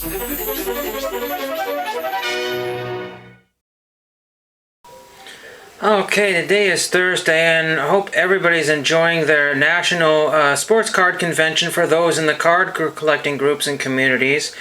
Okay, today is Thursday, and I hope everybody's enjoying their National Sports Card Convention for those in the card collecting groups and communities.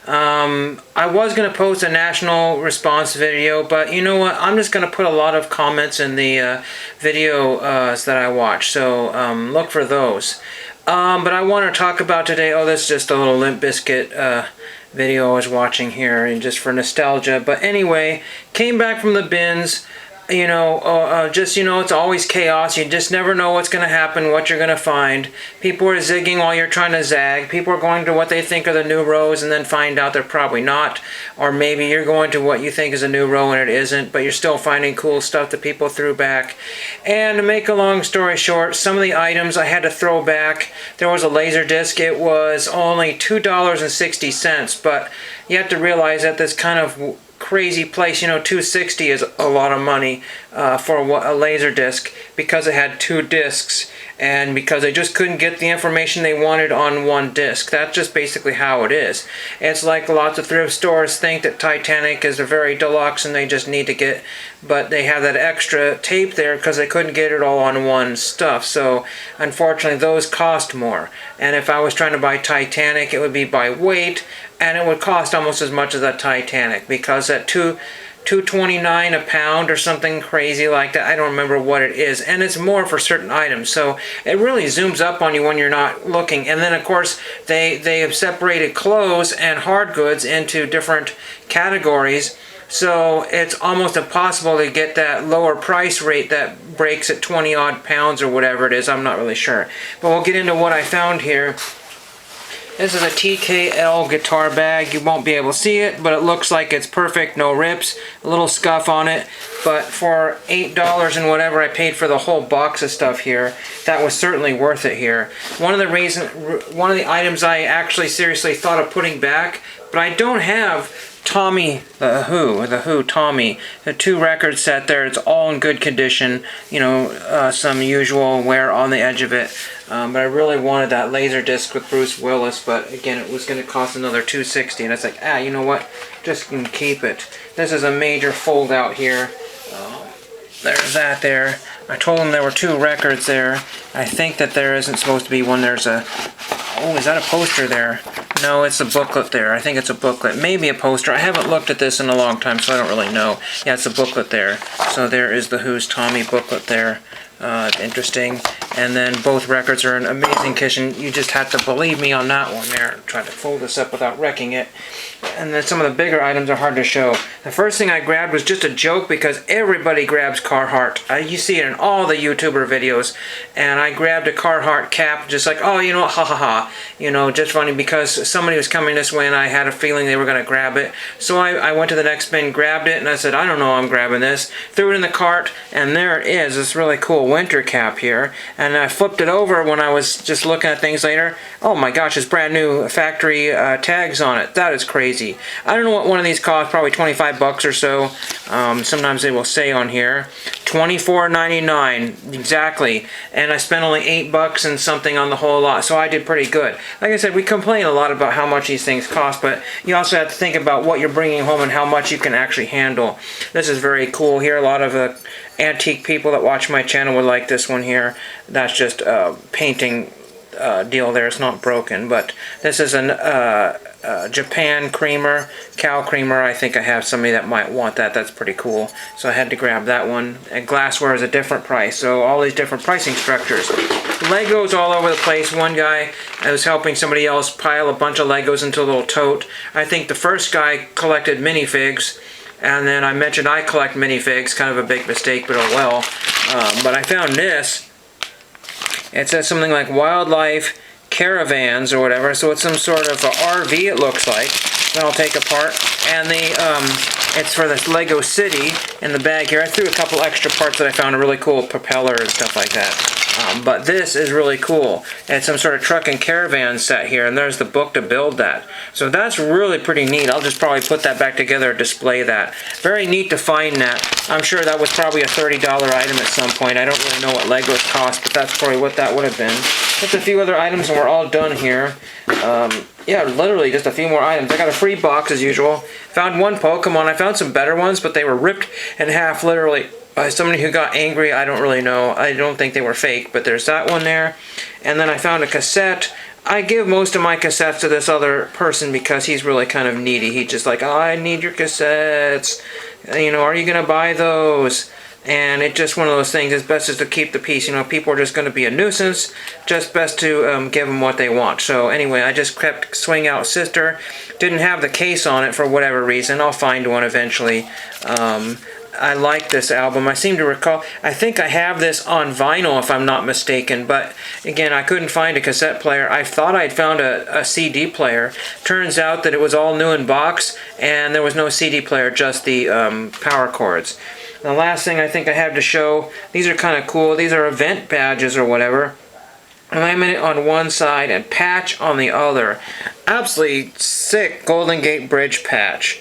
I was going to post a national response video, but you know what? I'm just going to put a lot of comments in the videos that I watch, so look for those. But I want to talk about today, this is just a little Limp Bizkit video I was watching here, and just for nostalgia. But anyway, came back from the bins. It's always chaos. You just never know what's going to happen, what you're going to find. People are zigging while you're trying to zag. People are going to what they think are the new rows and then find out they're probably not. Or maybe you're going to what you think is a new row and it isn't, but you're still finding cool stuff that people threw back. And to make a long story short, some of the items I had to throw back. There was a laser disc. It was only $2.60, but you have to realize that this kind of crazy place, $2.60 is a lot of money for a laser disc, because it had two discs and because they just couldn't get the information they wanted on one disc. That's just basically how it is. It's like lots of thrift stores think that Titanic is a very deluxe and they just need to get, but they have that extra tape there because they couldn't get it all on one stuff. So unfortunately those cost more, and if I was trying to buy Titanic, it would be by weight, and it would cost almost as much as a Titanic, because at $2.29 a pound or something crazy like that. I don't remember what it is, and it's more for certain items, so it really zooms up on you when you're not looking. And then of course they have separated clothes and hard goods into different categories, so it's almost impossible to get that lower price rate that breaks at 20 odd pounds or whatever it is. I'm not really sure, but we'll get into what I found here. This is a TKL guitar bag. You won't be able to see it, but it looks like it's perfect, no rips, a little scuff on it. But for $8 and whatever I paid for the whole box of stuff here, that was certainly worth it here. One of the items I actually seriously thought of putting back, but I don't have Tommy, the Who Tommy, the 2 record set there. It's all in good condition, some usual wear on the edge of it, but I really wanted that laser disc with Bruce Willis, but again it was going to cost another $2.60, and it's like, you know what, just can keep it. This is a major fold out here. There's that there. I told them there were 2 records there. I think that there isn't supposed to be one. There's a, is that a poster there? No, it's a booklet there. I think it's a booklet. Maybe a poster. I haven't looked at this in a long time, so I don't really know. Yeah, it's a booklet there. So there is the Who's Tommy booklet there. Interesting. And then both records are in amazing condition. You just have to believe me on that one there. Try to fold this up without wrecking it. And then some of the bigger items are hard to show. The first thing I grabbed was just a joke, because everybody grabs Carhartt. You see it in all the YouTuber videos. And I grabbed a Carhartt cap, just like, ha ha ha. Just funny, because somebody was coming this way and I had a feeling they were going to grab it. So I went to the next bin, grabbed it, and I said, I don't know, I'm grabbing this. Threw it in the cart, and there it is. This really cool winter cap here. And I flipped it over when I was just looking at things later. Oh my gosh, it's brand new factory tags on it. That is crazy. I don't know what one of these costs, probably 25 bucks or so. Sometimes they will say on here $24.99 exactly, and I spent only 8 bucks and something on the whole lot, so I did pretty good. Like I said, we complain a lot about how much these things cost, but you also have to think about what you're bringing home and how much you can actually handle. This is very cool here. A lot of antique people that watch my channel would like this one here. That's just a painting deal there. It's not broken, but this is an Japan creamer, cow creamer. I think I have somebody that might want that. That's pretty cool, so I had to grab that one. And glassware is a different price, so all these different pricing structures. Legos all over the place. One guy, I was helping somebody else pile a bunch of Legos into a little tote. I think the first guy collected minifigs, and then I mentioned I collect minifigs. Kind of a big mistake, but oh well. But I found this. It says something like wildlife caravans or whatever, so it's some sort of a RV, it looks like, that I'll take apart. And it's for this Lego City in the bag here. I threw a couple extra parts that I found, a really cool propeller and stuff like that. But this is really cool. It's some sort of truck and caravan set here, and there's the book to build that. So that's really pretty neat. I'll just probably put that back together and display that. Very neat to find that. I'm sure that was probably a $30 item at some point. I don't really know what Legos cost, but that's probably what that would have been. Just a few other items and we're all done here. Yeah, literally just a few more items. I got a free box as usual. Found one Pokemon. I found some better ones, but they were ripped in half literally by somebody who got angry. I don't really know. I don't think they were fake, but there's that one there. And then I found a cassette. I give most of my cassettes to this other person because he's really kind of needy. He's just like, oh, I need your cassettes. You know, are you going to buy those? And it's just one of those things. It's best just to keep the peace. You know, people are just going to be a nuisance. Just best to give them what they want. So anyway, I just kept Swing Out Sister. Didn't have the case on it for whatever reason. I'll find one eventually. I like this album. I seem to recall, I think I have this on vinyl if I'm not mistaken, but again, I couldn't find a cassette player. I thought I'd found a CD player. Turns out that it was all new in box, and there was no CD player, just the power cords. The last thing I think I have to show, these are kind of cool. These are event badges or whatever. Laminate on one side and patch on the other. Absolutely sick Golden Gate Bridge patch.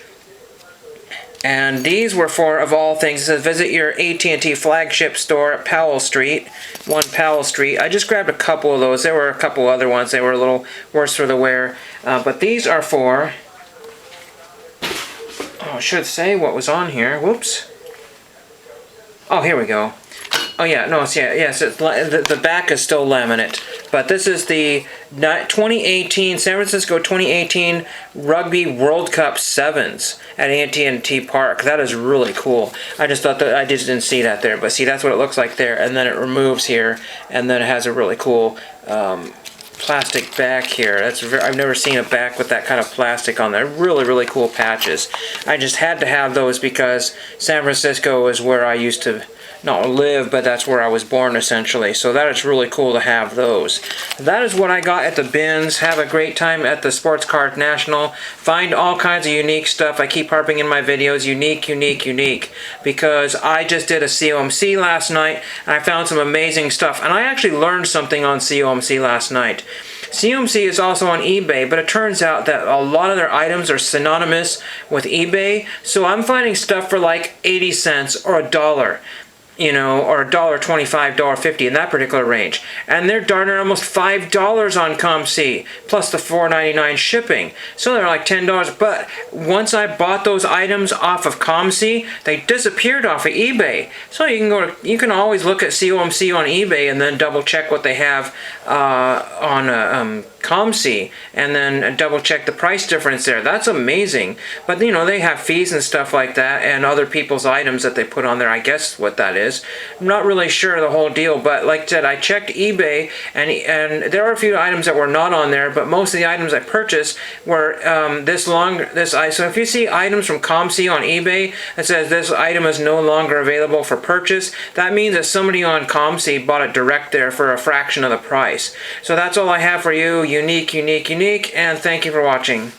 And these were for, of all things, it says visit your AT&T flagship store at Powell Street, 1 Powell Street. I just grabbed a couple of those. There were a couple other ones. They were a little worse for the wear. But these are for, oh, I should say what was on here. Whoops. Oh, here we go. Oh yeah, no, it's, yes, it's, the back is still laminate. But this is the 2018, San Francisco 2018 Rugby World Cup 7s at AT&T Park. That is really cool. I just thought that, I just didn't see that there. But see, that's what it looks like there. And then it removes here, and then it has a really cool plastic back here. I've never seen a back with that kind of plastic on there. Really, really cool patches. I just had to have those because San Francisco is where I used to not live, but that's where I was born essentially. So that is really cool to have those. That is what I got at the bins. Have a great time at the Sports Card National. Find all kinds of unique stuff. I keep harping in my videos, unique, unique, unique, because I just did a COMC last night and I found some amazing stuff. And I actually learned something on COMC last night. COMC is also on eBay, but it turns out that a lot of their items are synonymous with eBay. So I'm finding stuff for like 80 cents or $1. You know, or $1.25, $1.50 in that particular range. And they're darn near almost $5 on COMC, plus the $4.99 shipping. So they're like $10. But once I bought those items off of COMC, they disappeared off of eBay. So you can always look at COMC on eBay and then double check what they have on COMC, and then double check the price difference there. That's amazing. But you know, they have fees and stuff like that, and other people's items that they put on there. I guess what that is. I'm not really sure the whole deal, but like I said, I checked eBay, and there are a few items that were not on there, but most of the items I purchased were so if you see items from COMC on eBay that says this item is no longer available for purchase, that means that somebody on COMC bought it direct there for a fraction of the price. So that's all I have for you. Unique, unique, unique, and thank you for watching.